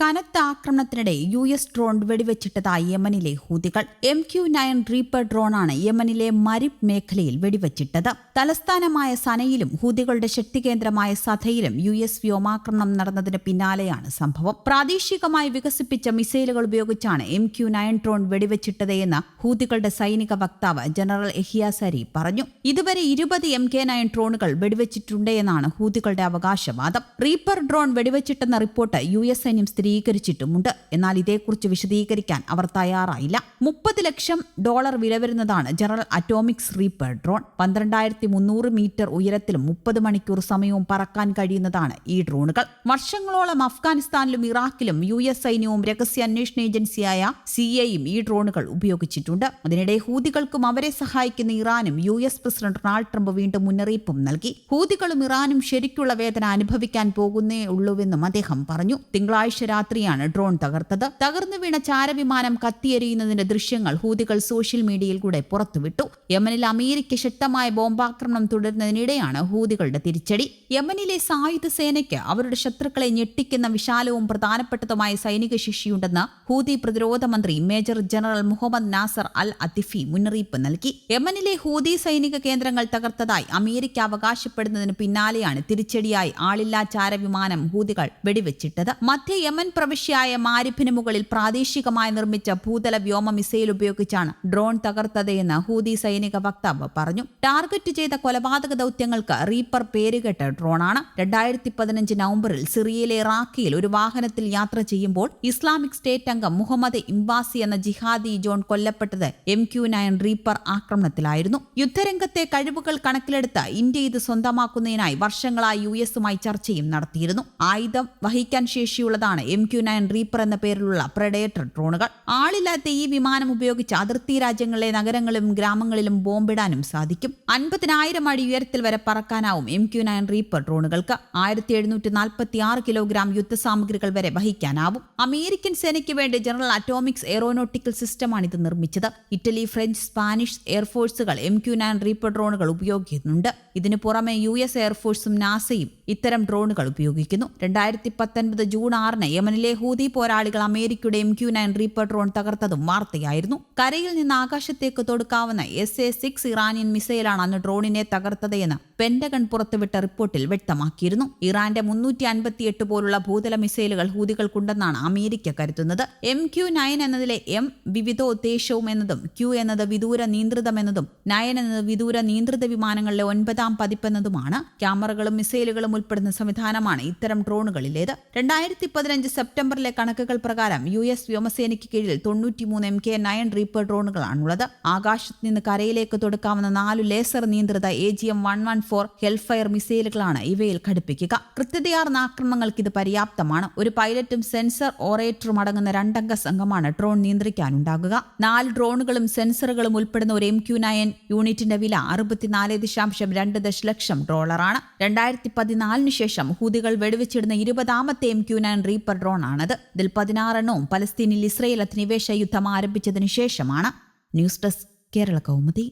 കനത്ത ആക്രമണത്തിനിടെ US drone വെടിവെച്ചിട്ടതായി യമനിലെ ഹൂതികൾ. MQ-9 റീപ്പർ ഡ്രോണാണ് യമനിലെ മരിബ് മേഖലയിൽ വെടിവെച്ചിട്ടത്. തലസ്ഥാനമായ സനയിലും ഹൂതികളുടെ ശക്തികേന്ദ്രമായ സഥയിലും US വ്യോമാക്രമണം നടന്നതിന് പിന്നാലെയാണ് സംഭവം. പ്രാദേശികമായി വികസിപ്പിച്ച മിസൈലുകൾ ഉപയോഗിച്ചാണ് MQ-9 ഡ്രോൺ വെടിവെച്ചിട്ടതെന്ന് ഹൂതികളുടെ സൈനിക വക്താവ് ജനറൽ യഹിയ സരി പറഞ്ഞു. ഇതുവരെ 20 MK-9 ഡ്രോണുകൾ വെടിവെച്ചിട്ടുണ്ടെന്നാണ് ഹൂതികളുടെ അവകാശവാദം. റീപ്പർ ഡ്രോൺ വെടിവെച്ചിട്ടെന്ന റിപ്പോർട്ട് US സൈന്യം സ്ഥിരീകരിച്ചിട്ടുമുണ്ട്. എന്നാൽ ഇതേക്കുറിച്ച് വിശദീകരിക്കാൻ അവർ തയ്യാറായില്ല. $30 ലക്ഷം വില വരുന്നതാണ് General Atomics Reaper drone. 12,300 metre ഉയരത്തിലും 30 മണിക്കൂർ സമയവും പറക്കാൻ കഴിയുന്നതാണ് ഈ ഡ്രോണുകൾ. വർഷങ്ങളോളം അഫ്ഗാനിസ്ഥാനിലും ഇറാഖിലും US സൈന്യവും രഹസ്യാന്വേഷണ ഏജൻസിയായ CIA ഈ ഡ്രോണുകൾ ഉപയോഗിച്ചിട്ടുണ്ട്. അതിനിടെ ഹൂതികൾക്കും അവരെ സഹായിക്കുന്ന ഇറാനും US പ്രസിഡന്റ് ഡൊണാൾഡ് ട്രംപ് വീണ്ടും മുന്നറിയിപ്പും നൽകി. ഹൂതികളും ഇറാനും ശരിക്കുള്ള വേദന അനുഭവിക്കാൻ പോകുന്നേ ഉള്ളൂവെന്നും അദ്ദേഹം പറഞ്ഞു. തിങ്കളാഴ്ച രാത്രിയാണ് ഡ്രോൺ തകർത്തത്. തകർന്നു വീണ ചാരവിമാനം കത്തിയെരിയുന്നതിന്റെ ദൃശ്യങ്ങൾ ഹൂതികൾ സോഷ്യൽ മീഡിയയിൽ കൂടെ പുറത്തുവിട്ടു. യമനിൽ അമേരിക്ക ശക്തമായ ബോംബാക്രമണം തുടരുന്നതിനിടെയാണ് ഹൂതികളുടെ തിരിച്ചടി. യമനിലെ സായുധ സേനയ്ക്ക് അവരുടെ ശത്രുക്കളെ ഞെട്ടിക്കുന്ന വിശാലവും പ്രധാനപ്പെട്ടതുമായ സൈനിക ശേഷിയുണ്ടെന്ന് ഹൂതി പ്രതിരോധ മന്ത്രി മേജർ ജനറൽ മുഹമ്മദ് നാസർ അൽ അതിഫി മുന്നറിയിപ്പ് നൽകി. യമനിലെ ഹൂതി സൈനിക കേന്ദ്രങ്ങൾ തകർത്തതായി അമേരിക്ക അവകാശപ്പെടുന്നതിന് പിന്നാലെയാണ് തിരിച്ചടിയായി ആളില്ലാ ചാരവിമാനം ഹൂതികൾ വെടിവെച്ചിട്ടത്. മധ്യ യമൻ പ്രവിശ്യയായ മാരിബിന് മുകളിൽ പ്രാദേശികമായി നിർമ്മിച്ച ഭൂതല വ്യോമ മിസൈൽ ഉപയോഗിച്ചാണ് ഡ്രോൺ തകർത്തതെന്ന് ഹൂതി സൈനിക വക്താവ് പറഞ്ഞു. ടാർഗറ്റ് ചെയ്ത കൊലപാതക ദൌത്യങ്ങൾക്ക് റീപ്പർ പേരുകെട്ട ഡ്രോണാണ്. 2015 നവംബറിൽ സിറിയയിലെ റാക്കിയിൽ ഒരു വാഹനത്തിൽ യാത്ര ചെയ്യുമ്പോൾ ഇസ്ലാമിക് സ്റ്റേറ്റ് അംഗം മുഹമ്മദ് ഇംബാസി എന്ന ജിഹാദി ജോൺ കൊല്ലപ്പെട്ടത് MQ-9 റീപ്പർ ആക്രമണത്തിലായിരുന്നു. യുദ്ധരംഗത്തെ കഴിവുകൾ കണക്കിലെടുത്ത് ഇന്ത്യ ഇത് സ്വന്തമാക്കുന്നതിനായി വർഷങ്ങളായി US-ഉമായി ചർച്ചയും നടത്തിയിരുന്നു. ആയുധം വഹിക്കാൻ ശേഷിയുള്ളതാണ് MQ-9 റീപ്പർ എന്ന പേരിലുള്ള പ്രഡേറ്റർ ഡ്രോണുകൾ. ആളില്ലാത്ത ഈ വിമാനം ഉപയോഗിച്ച് അതിർത്തി രാജ്യങ്ങളിലെ നഗരങ്ങളിലും ഗ്രാമങ്ങളിലും ബോംബിടാനും സാധിക്കും. 50,000 അടി ഉയരത്തിൽ വരെ പറക്കാനാവും MQ-9 റീപ്പർ ഡ്രോണുകൾക്ക്. 1746 കിലോഗ്രാം യുദ്ധസാമഗ്രികൾ വരെ വഹിക്കാനാവും. അമേരിക്കൻ സേനയ്ക്ക് വേണ്ടി ജനറൽ അറ്റോമിക്സ് എയറോനോട്ടിക്കൽ സിസ്റ്റമാണ് ഇത് നിർമ്മിച്ചത്. ഇറ്റലി, ഫ്രഞ്ച്, സ്പാനിഷ് എയർഫോഴ്സുകൾ MQ-9 റീപ്പർ ഡ്രോണുകൾ ഉപയോഗിക്കുന്നുണ്ട്. ഇതിനു പുറമെ US എയർഫോഴ്സും നാസയും ഇത്തരം ഡ്രോണുകൾ ഉപയോഗിക്കുന്നു. 2019 ജൂൺ 6 യമനിലെ ഹൂതി പോരാളികൾ അമേരിക്കയുടെ MQ-9 റീപ്പർ ഡ്രോൺ തകർത്തതും വാർത്തയായിരുന്നു. കരയിൽ നിന്ന് ആകാശത്തേക്ക് തൊടുക്കാവുന്ന SA-6 ഇറാനിയൻ മിസൈലാണ് അന്ന് ഡ്രോണിനെ തകർത്തതെന്ന് പെന്റഗൺ പുറത്തുവിട്ട റിപ്പോർട്ടിൽ വ്യക്തമാക്കിയിരുന്നു. ഇറാന്റെ 358 പോലുള്ള ഭൂതല മിസൈലുകൾ ഹൂതികൾക്കുണ്ടെന്നാണ് അമേരിക്ക കരുതുന്നത്. MQ-9 എന്നതിലെ M വിവിധോദ്ദേശവും എന്നതും Q എന്നത് വിദൂര നിയന്ത്രിതമെന്നതും 9 എന്നത് വിദൂര നിയന്ത്രിത വിമാനങ്ങളിലെ 9ാം പതിപ്പെന്നതുമാണ്. ക്യാമറകളും മിസൈലുകളും ഉൾപ്പെടുന്ന സംവിധാനമാണ് ഇത്തരം ഡ്രോണുകളിലേത്. 2015 സെപ്റ്റംബറിലെ കണക്കുകൾ പ്രകാരം US വ്യോമസേനയ്ക്ക് കീഴിൽ 93 MK-9 റീപ്പർ ഡ്രോണുകളാണുള്ളത്. ആകാശത്ത് നിന്ന് കരയിലേക്ക് തൊടുക്കാവുന്ന 4 ലേസർ നിയന്ത്രിത AGM-114 ഹെൽഫയർ മിസൈലുകളാണ് ഇവയിൽ ഘടിപ്പിക്കുക. കൃത്യതയാർന്ന ആക്രമണങ്ങൾക്ക് ഇത് പര്യാപ്തമാണ്. ഒരു പൈലറ്റും സെൻസർ ഓപ്പറേറ്ററും അടങ്ങുന്ന 2-അംഗ സംഘമാണ് ഡ്രോൺ നിയന്ത്രിക്കാനുണ്ടാകുക. 4 ഡ്രോണുകളും സെൻസറുകളും ഉൾപ്പെടുന്ന ഒരു MQ-9 യൂണിറ്റിന്റെ വില $62.2 ദശലക്ഷം. 2014 ശേഷം ഹൂതികൾ വെടിവെച്ചിടുന്ന 20ാമത്തെ MQ-9 റീപ്പർ ഡ്രോൺ ആണത്. ഇതിൽ 16 എണ്ണവും പലസ്തീനിൽ ഇസ്രയേൽ അധിനിവേശ യുദ്ധം ആരംഭിച്ചതിനു ശേഷമാണ്. News desk, Kerala Kaumudi.